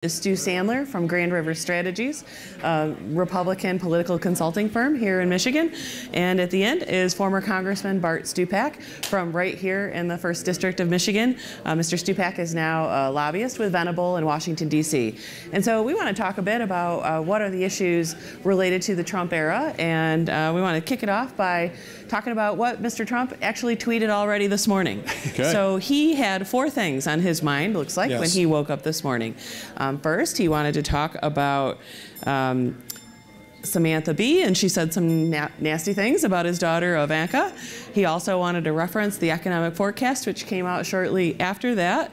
Is Stu Sandler from Grand River Strategies, a Republican political consulting firm here in Michigan. And at the end is former Congressman Bart Stupak from right here in the 1st District of Michigan. Mr. Stupak is now a lobbyist with VanHulle in Washington, D.C. And so we want to talk a bit about what are the issues related to the Trump era. And we want to kick it off by talking about what Mr. Trump actually tweeted already this morning. Okay. So he had 4 things on his mind, looks like, when he woke up this morning. First, he wanted to talk about Samantha Bee, and she said some nasty things about his daughter, Ivanka. He also wanted to reference the economic forecast, which came out shortly after that.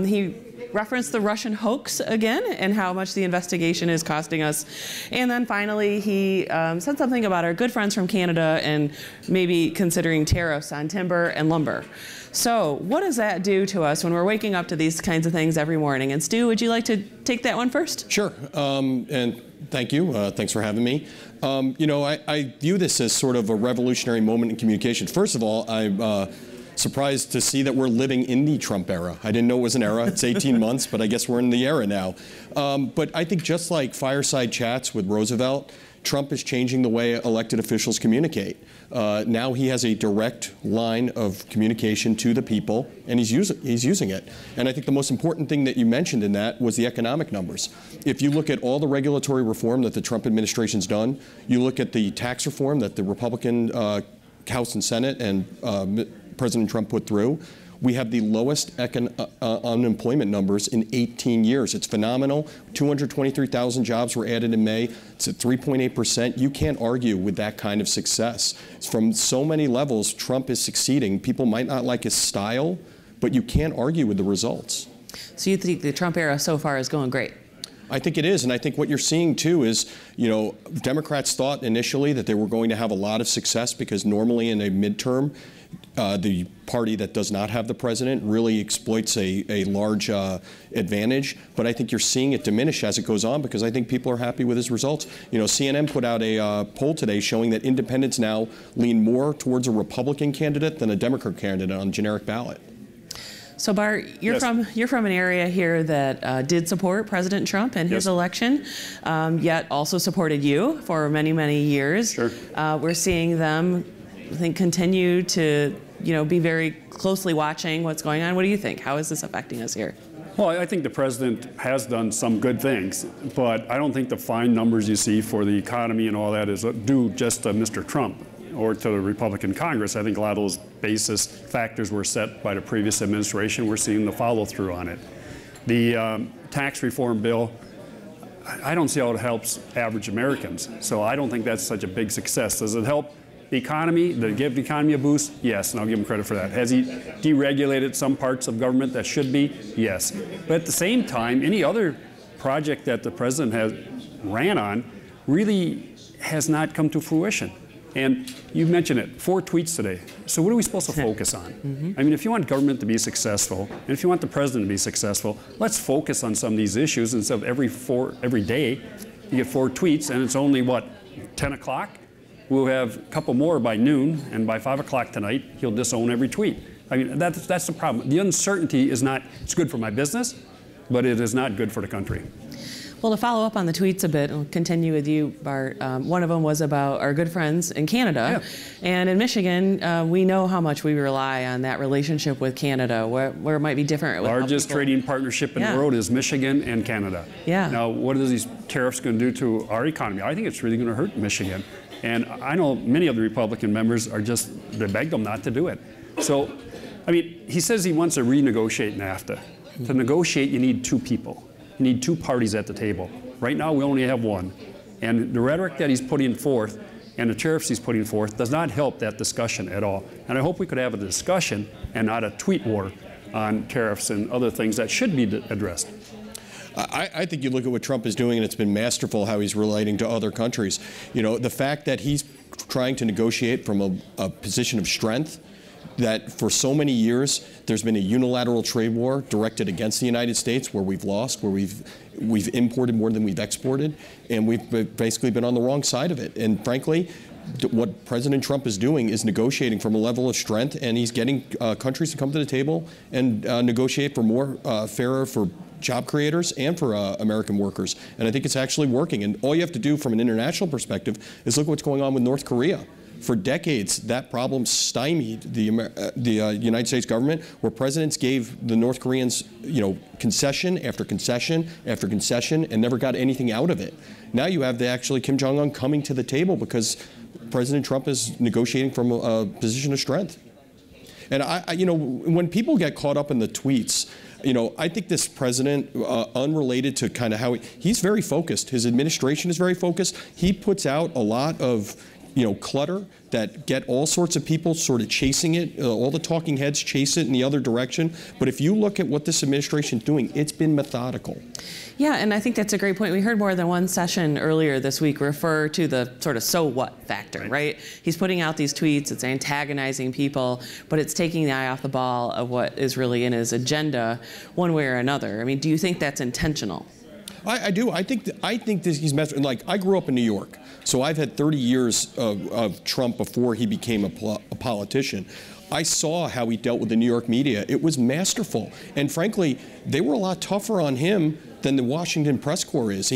He referenced the Russian hoax again and how much the investigation is costing us. And then finally, he said something about our good friends from Canada and maybe considering tariffs on timber and lumber. So what does that do to us when we're waking up to these kinds of things every morning? And Stu, would you like to take that one first? Sure. And thank you. Thanks for having me. You know, I view this as sort of a revolutionary moment in communication. First of all, I'm surprised to see that we're living in the Trump era. I didn't know it was an era. It's 18 months, but I guess we're in the era now. But I think just like fireside chats with Roosevelt, Trump is changing the way elected officials communicate. Now he has a direct line of communication to the people, and he's using it. And I think the most important thing that you mentioned in that was the economic numbers. If you look at all the regulatory reform that the Trump administration's done, you look at the tax reform that the Republican House and Senate and President Trump put through, we have the lowest unemployment numbers in 18 years. It's phenomenal. 223,000 jobs were added in May. It's at 3.8%. You can't argue with that kind of success. From so many levels, Trump is succeeding. People might not like his style, but you can't argue with the results. So you think the Trump era so far is going great? I think it is, and I think what you're seeing too is, you know, Democrats thought initially that they were going to have a lot of success because normally in a midterm, the party that does not have the president really exploits a large advantage. But I think you're seeing it diminish as it goes on because I think people are happy with his results. You know, CNN put out a poll today showing that independents now lean more towards a Republican candidate than a Democrat candidate on generic ballot. So Bart, you're from an area here that did support President Trump in his election, yet also supported you for many, many years. Sure. We're seeing them, I think, continue to, you know, be very closely watching what's going on. What do you think? How is this affecting us here? Well, I think the president has done some good things, but I don't think the fine numbers you see for the economy and all that is due just to Mr. Trump or to the Republican Congress. I think a lot of those basis factors were set by the previous administration. We're seeing the follow-through on it. The tax reform bill, I don't see how it helps average Americans. So I don't think that's such a big success. Does it help the economy? Did it give the economy a boost? Yes, and I'll give him credit for that. Has he deregulated some parts of government that should be? Yes. But at the same time, any other project that the president has ran on really has not come to fruition. And you mentioned it, 4 tweets today. So what are we supposed to focus on? I mean, if you want government to be successful, and if you want the president to be successful, let's focus on some of these issues instead of every day you get 4 tweets, and it's only, what, 10 o'clock? We'll have a couple more by noon, and by 5 o'clock tonight, he'll disown every tweet. I mean, that's the problem. The uncertainty is not, it's good for my business, but it is not good for the country. Well, to follow up on the tweets a bit, and continue with you, Bart, one of them was about our good friends in Canada. Yeah. And in Michigan, we know how much we rely on that relationship with Canada, where it might be different. Largest trading partnership in the world is Michigan and Canada. Yeah. Now, what are these tariffs going to do to our economy? I think it's really going to hurt Michigan. And I know many of the Republican members are just, they begged them not to do it. So, I mean, he says he wants to renegotiate NAFTA. To negotiate, you need 2 people. You need 2 parties at the table. Right now, we only have 1. And the rhetoric that he's putting forth and the tariffs he's putting forth does not help that discussion at all. And I hope we could have a discussion and not a tweet war on tariffs and other things that should be addressed. I think you look at what Trump is doing, and it's been masterful how he's relating to other countries. You know, the fact that he's trying to negotiate from a position of strength, that for so many years there's been a unilateral trade war directed against the United States where we've lost, where we've imported more than we've exported, and we've basically been on the wrong side of it. And frankly, what President Trump is doing is negotiating from a level of strength, and he's getting countries to come to the table and negotiate for more fairer for job creators and for American workers. And I think it's actually working. And all you have to do from an international perspective is look at what's going on with North Korea. For decades, that problem stymied the United States government, where presidents gave the North Koreans, concession after concession after concession, and never got anything out of it. Now you have actually Kim Jong-un coming to the table because President Trump is negotiating from a position of strength. And when people get caught up in the tweets, I think this president, unrelated to kind of how he's very focused. His administration is very focused. He puts out a lot of clutter that get all sorts of people sort of chasing it. All the talking heads chase it in the other direction. But if you look at what this administration is doing, it's been methodical. Yeah, and I think that's a great point. We heard more than one session earlier this week refer to the sort of so what factor, right? He's putting out these tweets, it's antagonizing people, but it's taking the eye off the ball of what is really in his agenda one way or another. I mean, do you think that's intentional? I do. I think this, he's messing. Like, I grew up in New York, so I've had 30 years of Trump before he became a politician. I saw how he dealt with the New York media. It was masterful, and frankly, they were a lot tougher on him than the Washington press corps is.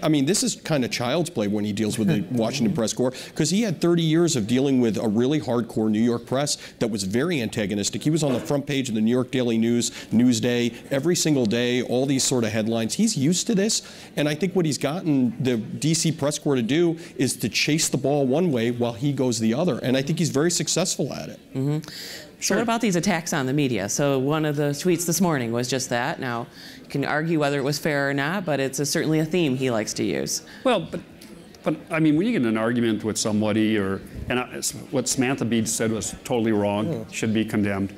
I mean, this is kind of child's play when he deals with the Washington press corps, because he had 30 years of dealing with a really hardcore New York press that was very antagonistic. He was on the front page of the New York Daily News, Newsday, every single day, all these sort of headlines. He's used to this, and I think what he's gotten the DC press corps to do is to chase the ball one way while he goes the other, and I think he's very successful at it. Mm-hmm. So what about these attacks on the media? So one of the tweets this morning was just that. Now, you can argue whether it was fair or not, but it's certainly a theme he likes to use. Well, but I mean, when you get in an argument with somebody, what Samantha Bee said was totally wrong, should be condemned,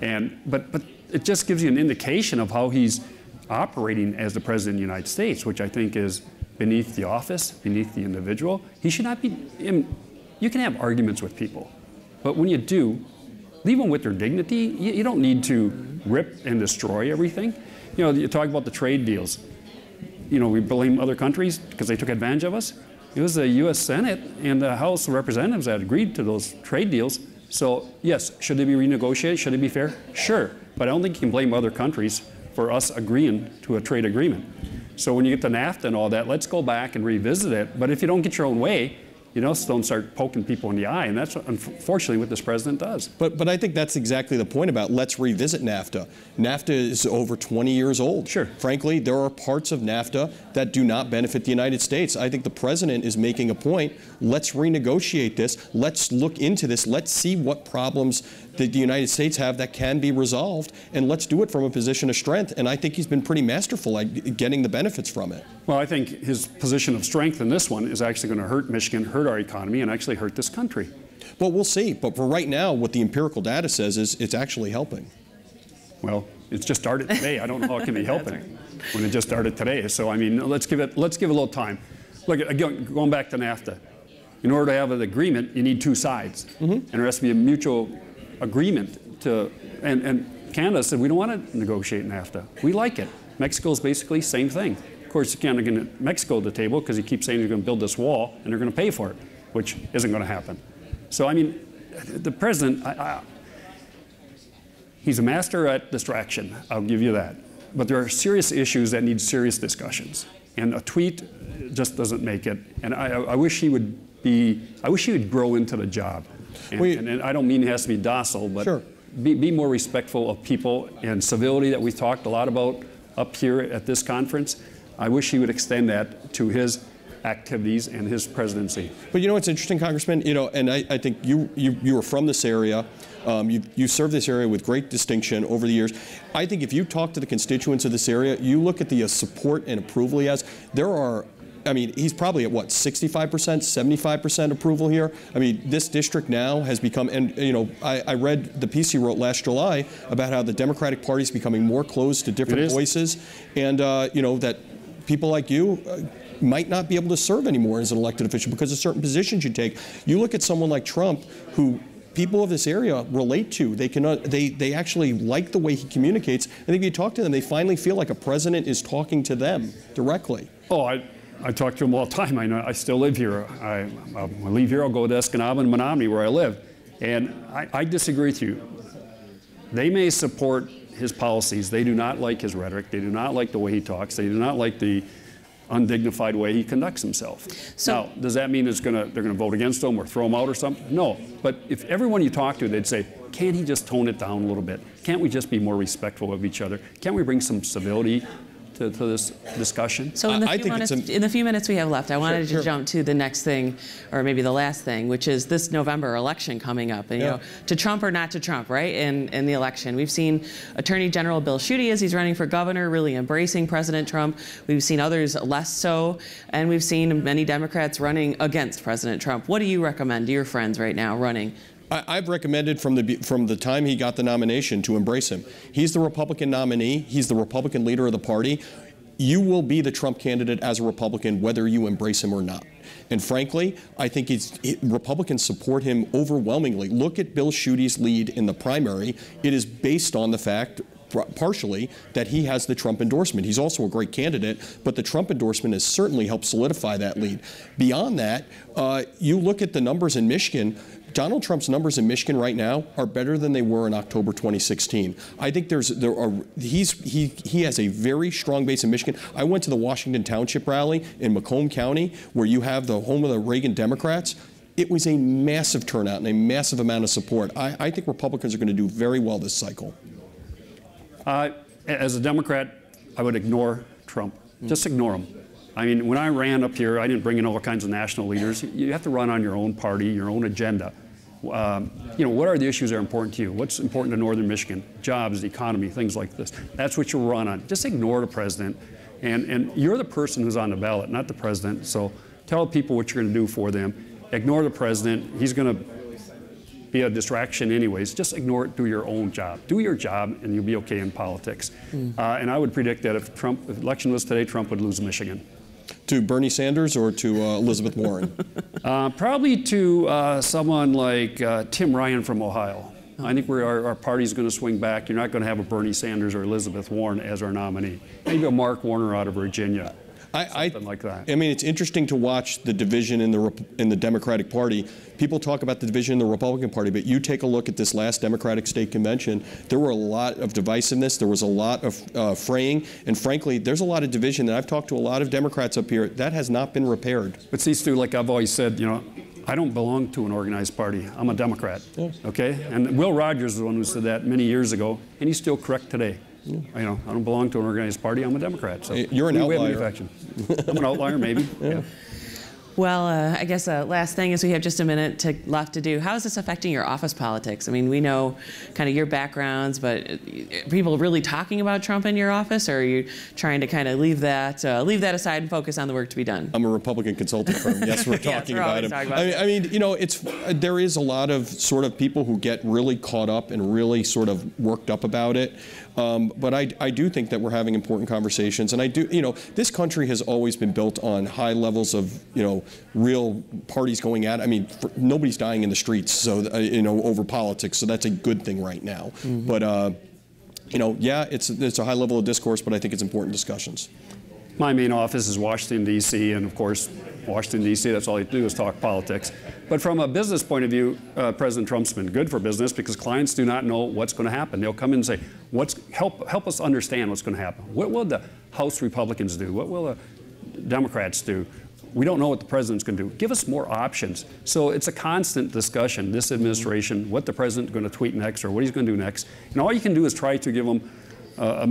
but it just gives you an indication of how he's operating as the President of the United States, which I think is beneath the office, beneath the individual. He should not be. You can have arguments with people, but when you do, leave them with their dignity. You don't need to rip and destroy everything. You talk about the trade deals. We blame other countries because they took advantage of us. It was the U.S. Senate and the House of Representatives that agreed to those trade deals. So, yes, should they be renegotiated? Should it be fair? Sure. But I don't think you can blame other countries for us agreeing to a trade agreement. So when you get to NAFTA and all that, let's go back and revisit it. But if you don't get your own way, don't start poking people in the eye, and that's unfortunately what this president does. But I think that's exactly the point about let's revisit NAFTA. NAFTA is over 20 years old. Sure. Frankly, there are parts of NAFTA that do not benefit the United States. I think the president is making a point. Let's renegotiate this. Let's look into this. Let's see what problems that the United States have that can be resolved, and let's do it from a position of strength. And I think he's been pretty masterful at getting the benefits from it. Well, I think his position of strength in this one is actually going to hurt Michigan, hurt our economy, and actually hurt this country. Well, we'll see. But for right now, what the empirical data says is it's actually helping. Well, it's just started today. I don't know how it can be helping when it just started today. So, I mean, let's give it a little time. Look, again, going back to NAFTA, in order to have an agreement, you need two sides. And there has to be a mutual agreement and Canada said, we don't want to negotiate NAFTA. We like it. Mexico's basically same thing. Of course, you can't get Mexico to the table because he keeps saying they're going to build this wall and they're going to pay for it, which isn't going to happen. So, I mean, the president, he's a master at distraction, I'll give you that. But there are serious issues that need serious discussions. And a tweet just doesn't make it. And I wish he would grow into the job. And I don't mean he has to be docile, but sure. be more respectful of people and civility that we talked a lot about up here at this conference. I wish he would extend that to his activities and his presidency. But what's interesting, Congressman, and I think you were from this area. You served this area with great distinction over the years. I think if you talk to the constituents of this area, you look at the support and approval he has, he's probably at what, 65%, 75% approval here? I mean, this district now has become, and I read the piece he wrote last July about how the Democratic Party is becoming more closed to different voices, and that people like you might not be able to serve anymore as an elected official because of certain positions you take. You look at someone like Trump, who people of this area relate to. They actually like the way he communicates. I think if you talk to them, they finally feel like a president is talking to them directly. Oh, I talk to them all the time. I still live here. I leave here, I'll go to Escanaba and Menominee where I live. And I disagree with you. They may support his policies. They do not like his rhetoric. They do not like the way he talks. They do not like the undignified way he conducts himself. So, now, does that mean they're going to vote against him or throw him out or something? No. But if everyone you talk to, they'd say, can't he just tone it down a little bit? Can't we just be more respectful of each other? Can't we bring some civility to this discussion? So in the few minutes we have left, I wanted to jump to the next thing, or maybe the last thing, which is this November election coming up. And, you know, to Trump or not to Trump, right, in the election. We've seen Attorney General Bill Schuette, as he's running for governor, really embracing President Trump. We've seen others less so, and we've seen many Democrats running against President Trump. What do you recommend to your friends right now running? I've recommended from the time he got the nomination to embrace him. He's the Republican nominee. He's the Republican leader of the party. You will be the Trump candidate as a Republican whether you embrace him or not. And frankly, I think Republicans support him overwhelmingly. Look at Bill Schuette's lead in the primary. It is based on the fact, partially, that he has the Trump endorsement. He's also a great candidate, but the Trump endorsement has certainly helped solidify that lead. Beyond that, you look at the numbers in Michigan. Donald Trump's numbers in Michigan right now are better than they were in October 2016. I think he has a very strong base in Michigan. I went to the Washington Township rally in Macomb County, where you have the home of the Reagan Democrats. It was a massive turnout and a massive amount of support. I think Republicans are going to do very well this cycle. As a Democrat, I would ignore Trump. Just ignore him. I mean, when I ran up here, I didn't bring in all kinds of national leaders. You have to run on your own party, your own agenda. You know, what are the issues that are important to you? What's important to Northern Michigan? Jobs, the economy, things like this. That's what you run on. Just ignore the president. And you're the person who's on the ballot, not the president. So tell people what you're going to do for them. Ignore the president. He's going to be a distraction anyways. Just ignore it. Do your own job. Do your job, and you'll be okay in politics. And I would predict that if the election was today, Trump would lose Michigan. To Bernie Sanders or to Elizabeth Warren? Probably to someone like Tim Ryan from Ohio. I think our party's going to swing back. You're not going to have a Bernie Sanders or Elizabeth Warren as our nominee. Maybe a Mark Warner out of Virginia. Something like that. I mean, it's interesting to watch the division in the Democratic Party. People talk about the division in the Republican Party, but you take a look at this last Democratic state convention, there were a lot of divisiveness, there was a lot of fraying, and frankly, there's a lot of division that I've talked to a lot of Democrats up here that has not been repaired. But see, Stu, like I've always said, you know, I don't belong to an organized party. I'm a Democrat, okay? And Will Rogers is the one who said that many years ago, and he's still correct today. You know, I don't belong to an organized party. I'm a Democrat. So you're an outlier. I'm an outlier, maybe. Yeah. Well, I guess last thing is we have just a minute left to do. How is this affecting your office politics? I mean, we know kind of your backgrounds, but are people really talking about Trump in your office, or are you trying to kind of leave that aside and focus on the work to be done? I'm a Republican consulting firm. Yes, we're talking about him. I mean, you know, there is a lot of sort of people who get really caught up and really sort of worked up about it. But I do think that we're having important conversations, and I do, you know, this country has always been built on high levels of, you know, real parties going at it. I mean, nobody's dying in the streets, so you know, over politics, so that's a good thing right now. But you know, yeah, it's a high level of discourse, but I think it's important discussions. My main office is Washington, D.C., and of course, Washington, D.C., that's all you do is talk politics. But from a business point of view, President Trump's been good for business because clients do not know what's going to happen. They'll come in and say, help us understand what's going to happen. What will the House Republicans do? What will the Democrats do? We don't know what the president's going to do. Give us more options. So it's a constant discussion, this administration, what the president's going to tweet next or what he's going to do next. And all you can do is try to give them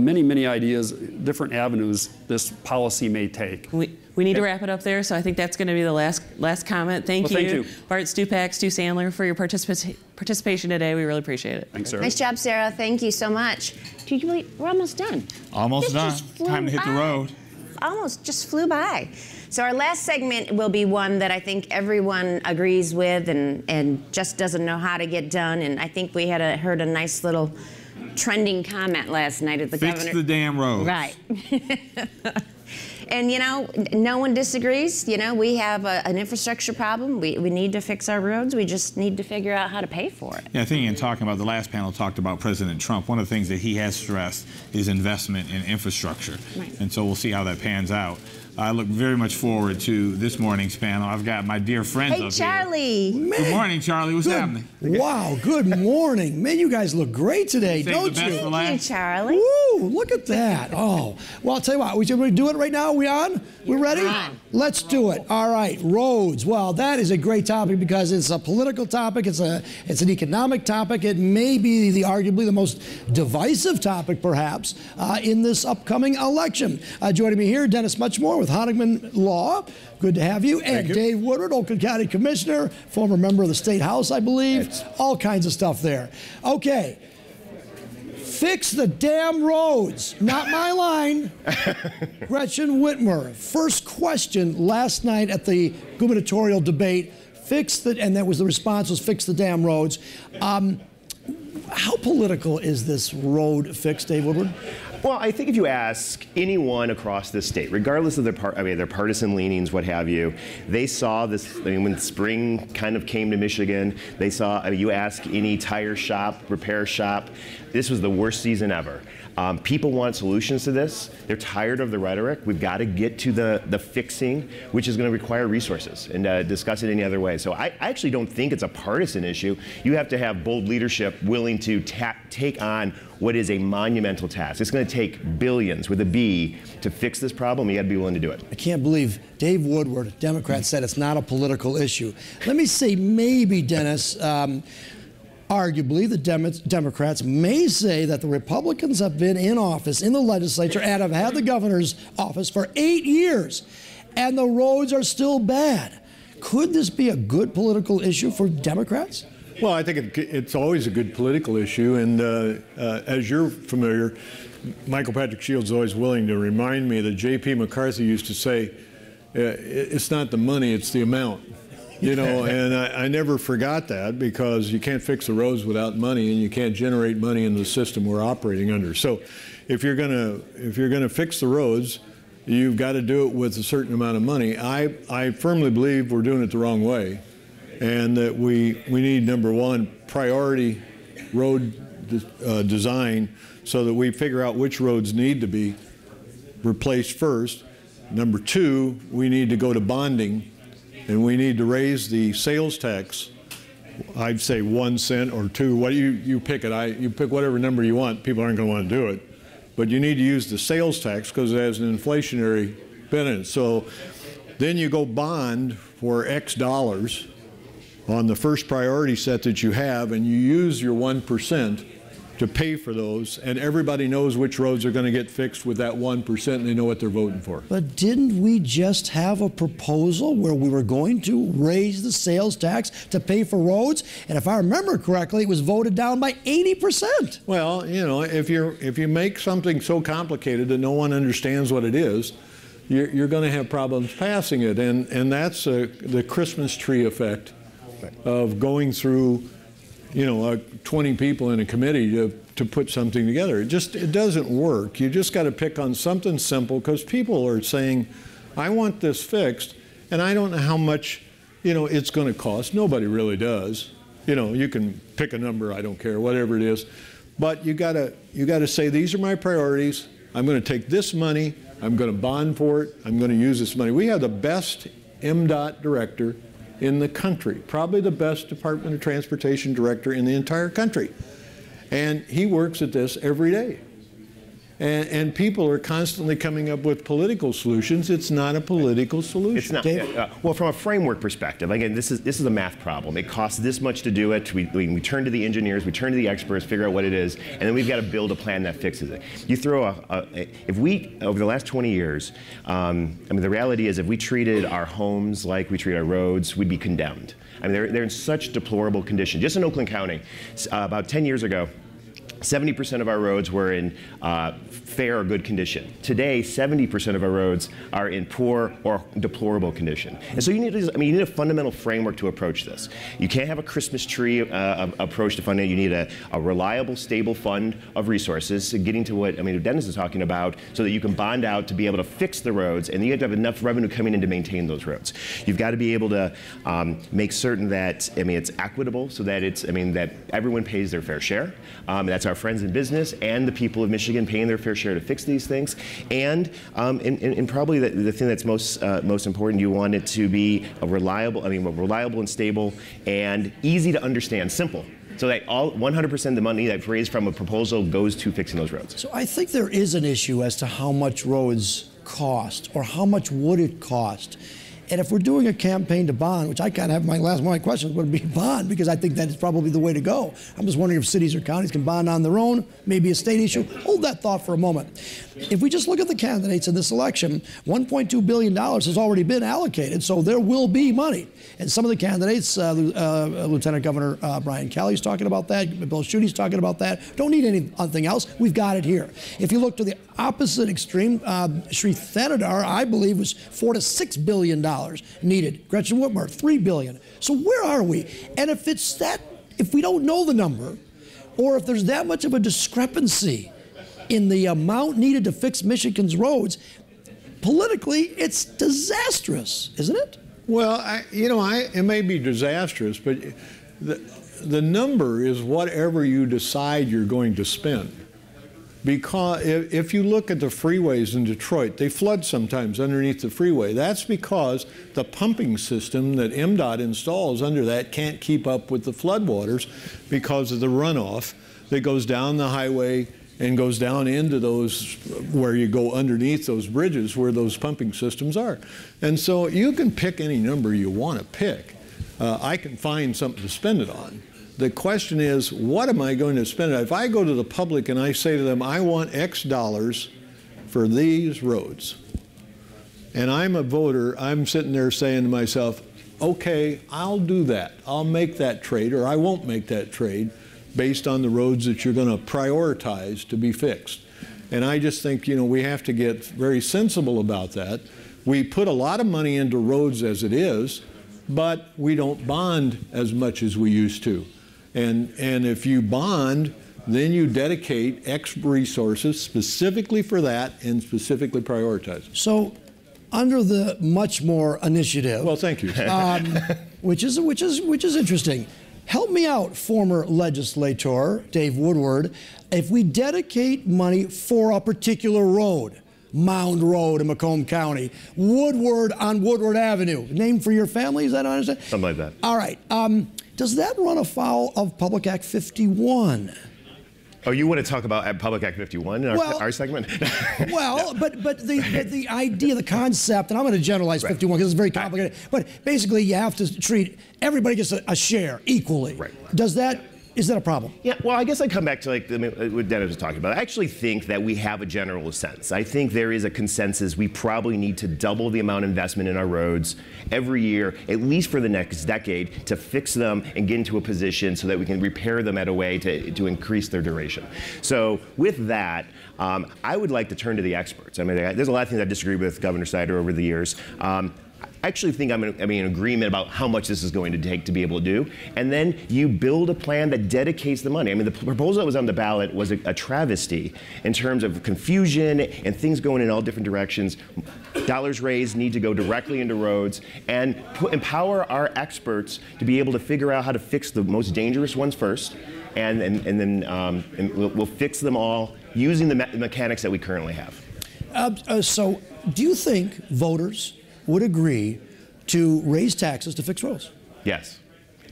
many ideas, different avenues this policy may take. We need to wrap it up there, so I think that's going to be the last comment. Thank you, Bart Stupak, Stu Sandler, for your participation today. We really appreciate it. Thanks, Sarah. Nice job, Sarah. Thank you so much. We're almost done. Almost done. Time to hit the road. Almost just flew by. So our last segment will be one that I think everyone agrees with and just doesn't know how to get done. And I think we heard a nice little trending comment last night at the governor. Fix the damn road. Right. And you know, no one disagrees. You know, we have an infrastructure problem. We need to fix our roads. We just need to figure out how to pay for it. Yeah, I think in talking about the last panel talked about President Trump, one of the things that he has stressed is investment in infrastructure. Right. And so we'll see how that pans out. I look very much forward to this morning's panel. I've got my dear friends up here. Hey, Charlie. Man. Good morning, Charlie. What's happening? Wow, good morning. Man, you guys look great today, don't you? Thank you, Charlie. Woo, look at that. Oh, well, I'll tell you what. We should do it right now? Are we on? We're ready? Let's do it. All right, roads. Well, that is a great topic because it's a political topic. It's an economic topic. It may be arguably the most divisive topic, perhaps, in this upcoming election. Joining me here, Dennis Muchmore with Honigman Law. Good to have you. And Dave Woodward, Oakland County Commissioner, former member of the State House, I believe. All kinds of stuff there. Okay. Fix the damn roads. Not my line. Gretchen Whitmer. First question last night at the gubernatorial debate. And that was the response was fix the damn roads. How political is this road fix, Dave Woodward? Well, I think if you ask anyone across this state, regardless of their partisan leanings, what have you, they saw this. I mean, when spring kind of came to Michigan, they saw. I mean, you ask any tire shop, repair shop, this was the worst season ever. People want solutions to this. They're tired of the rhetoric. We've got to get to the fixing, which is going to require resources, and discuss it any other way. So I actually don't think it's a partisan issue. You have to have bold leadership willing to take on what is a monumental task. It's going to take billions with a B to fix this problem. You got to be willing to do it. I can't believe Dave Woodward, Democrat, said it's not a political issue. Let me say maybe, Dennis, arguably, the Democrats may say that the Republicans have been in office in the legislature and have had the governor's office for 8 years, and the roads are still bad. Could this be a good political issue for Democrats? Well, I think it's always a good political issue, and as you're familiar, Michael Patrick Shields is always willing to remind me that J.P. McCarthy used to say, it's not the money, it's the amount. You know, and I never forgot that, because you can't fix the roads without money, and you can't generate money in the system we're operating under. So if you're gonna fix the roads, you've got to do it with a certain amount of money. I firmly believe we're doing it the wrong way, and that we need, number one, priority road design, so that we figure out which roads need to be replaced first. Number two, we need to go to bonding, and we need to raise the sales tax. I'd say 1 cent or 2. What you pick it. You pick whatever number you want. People aren't going to want to do it, but you need to use the sales tax because it has an inflationary benefit. So then you go bond for X dollars on the first priority set that you have, and you use your 1% to pay for those, and everybody knows which roads are going to get fixed with that 1%, and they know what they're voting for. But didn't we just have a proposal where we were going to raise the sales tax to pay for roads? And if I remember correctly, it was voted down by 80%. Well, you know, if you make something so complicated that no one understands what it is, you're going to have problems passing it, and that's the Christmas tree effect of going through, you know, 20 people in a committee to put something together. It doesn't work. You just got to pick on something simple, because people are saying, I want this fixed, and I don't know how much, you know, it's going to cost. Nobody really does. You know, you can pick a number, I don't care, whatever it is. But you got to say, these are my priorities. I'm going to take this money. I'm going to bond for it. I'm going to use this money. We have the best MDOT director in the country, probably the best Department of Transportation director in the entire country. And he works at this every day. And people are constantly coming up with political solutions. It's not a political solution. It's not. Well, from a framework perspective, again, this is a math problem. It costs this much to do it. We turn to the engineers, we turn to the experts, figure out what it is, and then we've got to build a plan that fixes it. You throw if we, over the last 20 years, I mean, the reality is if we treated our homes like we treat our roads, we'd be condemned. I mean, they're in such deplorable condition. Just in Oakland County, about 10 years ago, 70% of our roads were in fair or good condition. Today, 70% of our roads are in poor or deplorable condition. And so you need you need a fundamental framework to approach this. You can't have a Christmas tree approach to funding. You need a reliable, stable fund of resources, getting to what Dennis is talking about, so that you can bond out to be able to fix the roads, and you have to have enough revenue coming in to maintain those roads. You've got to be able to make certain that it's equitable, so that that everyone pays their fair share. That's our friends in business and the people of Michigan paying their fair share to fix these things. And probably the thing that's most important, you want it to be reliable and stable and easy to understand, simple. So that 100% of the money that's raised from a proposal goes to fixing those roads. So I think there is an issue as to how much roads cost, or how much would it cost. And if we're doing a campaign to bond, which I kind of have one of my questions would be bond, because I think that is probably the way to go. I'm just wondering if cities or counties can bond on their own, maybe a state issue. Hold that thought for a moment. If we just look at the candidates in this election, $1.2 billion has already been allocated, so there will be money. And some of the candidates, Lieutenant Governor Brian Kelly's talking about that, Bill Schuette's talking about that. Don't need anything else. We've got it here. If you look to the opposite extreme, Sri Thanadar, I believe, was $4 to $6 billion needed. Gretchen Whitmer, $3 billion. So where are we? And if we don't know the number, or if there's that much of a discrepancy in the amount needed to fix Michigan's roads, politically, it's disastrous, isn't it? Well, it may be disastrous, but the number is whatever you decide you're going to spend. Because if you look at the freeways in Detroit, they flood sometimes underneath the freeway. That's because the pumping system that MDOT installs under that can't keep up with the floodwaters because of the runoff that goes down the highway and goes down into those, where you go underneath those bridges where those pumping systems are. And so you can pick any number you want to pick. I can find something to spend it on. The question is, what am I going to spend it on? If I go to the public and I say to them, I want X dollars for these roads, and I'm a voter, I'm sitting there saying to myself, okay, I'll do that. I'll make that trade, or I won't make that trade based on the roads that you're going to prioritize to be fixed. And I just think, we have to get very sensible about that. We put a lot of money into roads as it is, but we don't bond as much as we used to. And if you bond, then you dedicate X resources specifically for that and specifically prioritize. So, under the much more initiative. Well, thank you. which is interesting. Help me out, former legislator Dave Woodward. If we dedicate money for a particular road, Mound Road in Macomb County, Woodward on Woodward Avenue, name for your family, is that what I understand? Something like that. All right. Does that run afoul of Public Act 51? Oh, you want to talk about Public Act 51 in our segment? Well, but the idea, the concept, and I'm going to generalize 51 because it's very complicated, but basically you have to treat, everybody gets a share equally. Right. Is that a problem? Yeah, well, I guess I come back to what Dennis was talking about. I actually think that we have a general sense. I think there is a consensus. We probably need to double the amount of investment in our roads every year, at least for the next decade, to fix them and get into a position so that we can repair them at a way to increase their duration. So with that, I would like to turn to the experts. There's a lot of things I disagree with Governor Snyder over the years. I actually think I'm in agreement about how much this is going to take to be able to do. And then you build a plan that dedicates the money. The proposal that was on the ballot was a travesty in terms of confusion and things going in all different directions. Dollars raised need to go directly into roads and empower our experts to be able to figure out how to fix the most dangerous ones first. And then we'll fix them all using the mechanics that we currently have. So do you think voters would agree to raise taxes to fix roads? Yes.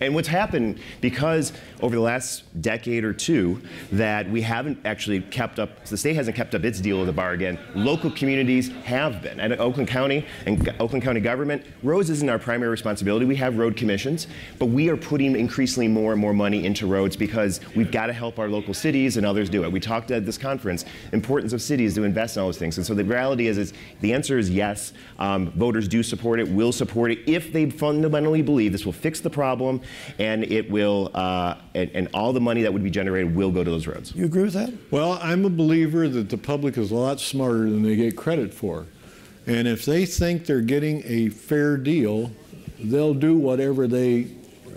And what's happened, because over the last decade or two, that we haven't actually kept up, the state hasn't kept up its deal of the bargain, local communities have been. And Oakland County and Oakland County government, roads isn't our primary responsibility. We have road commissions, but we are putting increasingly more and more money into roads because we've got to help our local cities and others do it. We talked at this conference, importance of cities to invest in all those things. And so the reality is the answer is yes. Voters do support it, will support it, if they fundamentally believe this will fix the problem and it will, and all the money that would be generated will go to those roads. You agree with that? Well, I'm a believer that the public is a lot smarter than they get credit for. And if they think they're getting a fair deal, they'll do whatever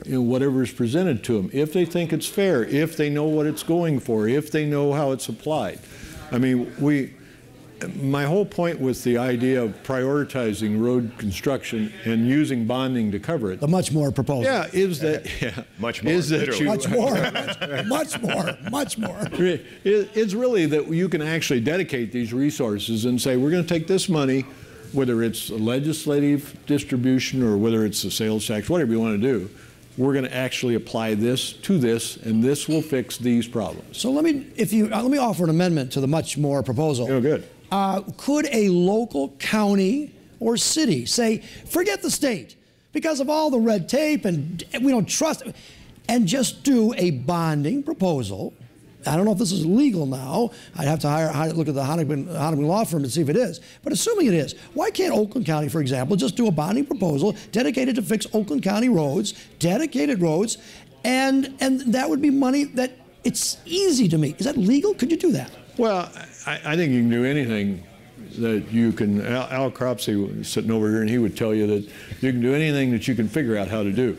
whatever is presented to them. If they think it's fair, if they know what it's going for, if they know how it's applied. I mean, my whole point with the idea of prioritizing road construction and using bonding to cover it. The much more proposal. Yeah, is that much more? Is that much more. Much more. It's really that you can actually dedicate these resources and say, we're going to take this money, whether it's a legislative distribution or whether it's a sales tax, whatever you want to do, we're going to actually apply this to this, and this will fix these problems. So let me offer an amendment to the much more proposal. Oh, good. Could a local county or city say, forget the state because of all the red tape and we don't trust it, and just do a bonding proposal? I don't know if this is legal now. I'd have to look at the Honigman law firm and see if it is. But assuming it is, why can't Oakland County, for example, just do a bonding proposal dedicated to fix Oakland County roads, dedicated roads, and that would be money that it's easy to meet. Is that legal? Could you do that? Well, I think you can do anything that you can. Al Cropsey was sitting over here, and he would tell you that you can do anything that you can figure out how to do.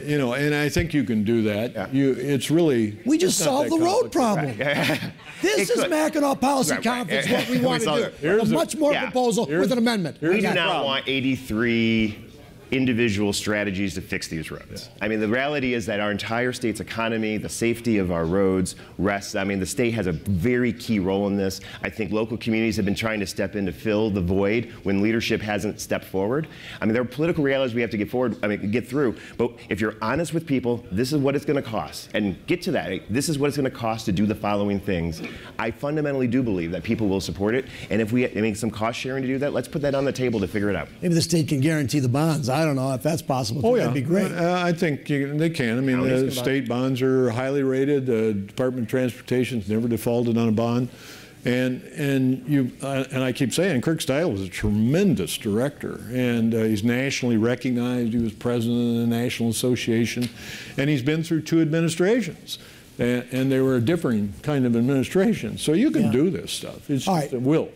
You know, and I think you can do that. Yeah. It's just solved the road problem. This is Mackinac Policy Conference, what we want to do. A much more proposal with an amendment. We do not want 83 individual strategies to fix these roads. I mean, the reality is that our entire state's economy, the safety of our roads rests. I mean, the state has a very key role in this. I think local communities have been trying to step in to fill the void when leadership hasn't stepped forward. I mean, there are political realities we have to get through. But if you're honest with people, this is what it's going to cost. And get to that. This is what it's going to cost to do the following things. I fundamentally do believe that people will support it. And if we make some cost sharing to do that, let's put that on the table to figure it out. Maybe the state can guarantee the bonds. I don't know if that's possible. Oh, yeah. That'd be great. I think they can. I mean, the state bonds are highly rated. The Department of Transportation's never defaulted on a bond. And I keep saying, Kirk Steil was a tremendous director, and he's nationally recognized. He was president of the National Association, and he's been through 2 administrations. And they were a different kind of administration. So you can do this stuff. It's just a will.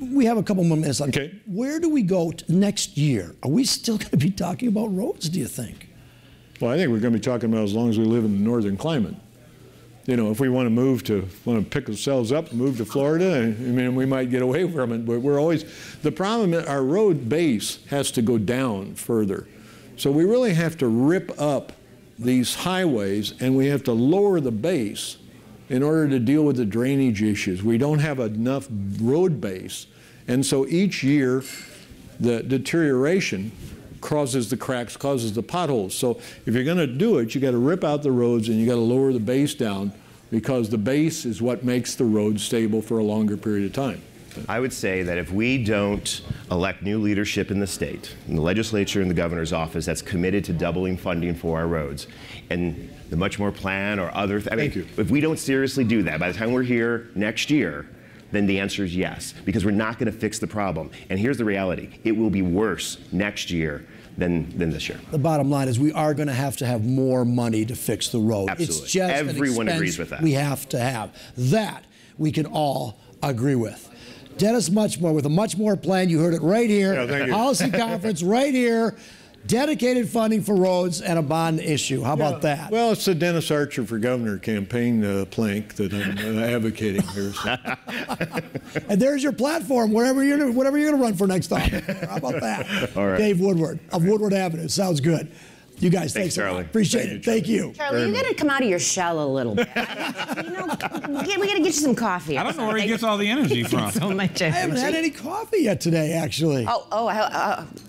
We have a couple more minutes left. Okay. Where do we go next year? Are we still going to be talking about roads, do you think? Well, I think we're going to be talking about as long as we live in the northern climate. You know, if we want to pick ourselves up and move to Florida, I mean, we might get away from it, but the problem is our road base has to go down further. So we really have to rip up these highways, and we have to lower the base in order to deal with the drainage issues. We don't have enough road base. And so each year, the deterioration causes the cracks, causes the potholes. So if you're going to do it, you got to rip out the roads and you got to lower the base down, because the base is what makes the road stable for a longer period of time. I would say that if we don't elect new leadership in the state, in the legislature and the governor's office that's committed to doubling funding for our roads, and the much more plan or other, if we don't seriously do that, by the time we're here next year, then the answer is yes, because we're not going to fix the problem. And here's the reality. It will be worse next year than this year. The bottom line is we are going to have more money to fix the road. Absolutely. It's just everyone agrees with that. We have to have. That we can all agree with. Dennis Muchmore with a Much More plan. You heard it right here. Yeah, thank you. Policy conference right here. Dedicated funding for roads and a bond issue. How about that? Well, it's the Dennis Archer for Governor campaign plank that I'm advocating here. So. And there's your platform, whatever you're going to run for next time. How about that? All right. Dave Woodward of Woodward Avenue. Sounds good. You guys, thanks Charlie. Appreciate it. Thank you. Charlie, you got to come out of your shell a little bit. We got to get you some coffee. I don't know where he gets all the energy from. So much energy. I haven't had any coffee yet today, actually.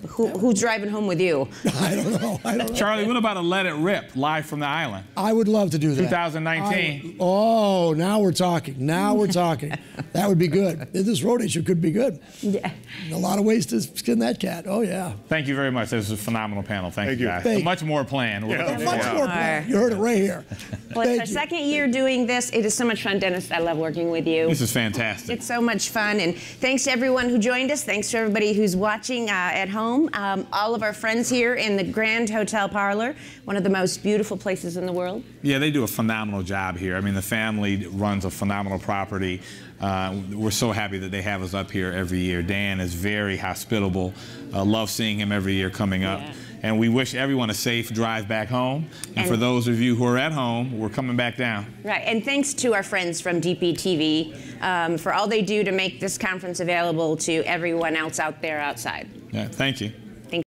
Who's driving home with you? I don't know. Charlie, what about a Let It Rip live from the island? I would love to do that. 2019. Now we're talking. That would be good. This road issue could be good. Yeah. A lot of ways to skin that cat. Oh, yeah. Thank you very much. This was a phenomenal panel. Thank you, guys. Thank you. much more planned. We're looking Much forward. more planned. You heard it right here. Well, it's Thank our you. second year doing this. It is so much fun, Dennis. I love working with you. This is fantastic. It's so much fun, and thanks to everyone who joined us. Thanks to everybody who's watching at home. All of our friends here in the Grand Hotel Parlor, one of the most beautiful places in the world. Yeah, they do a phenomenal job here. I mean, the family runs a phenomenal property. We're so happy that they have us up here every year. Dan is very hospitable. Love seeing him every year coming up. Yeah. And we wish everyone a safe drive back home. And for those of you who are at home, we're coming back down. Right, and thanks to our friends from DPTV for all they do to make this conference available to everyone else out there outside. Yeah, thank you.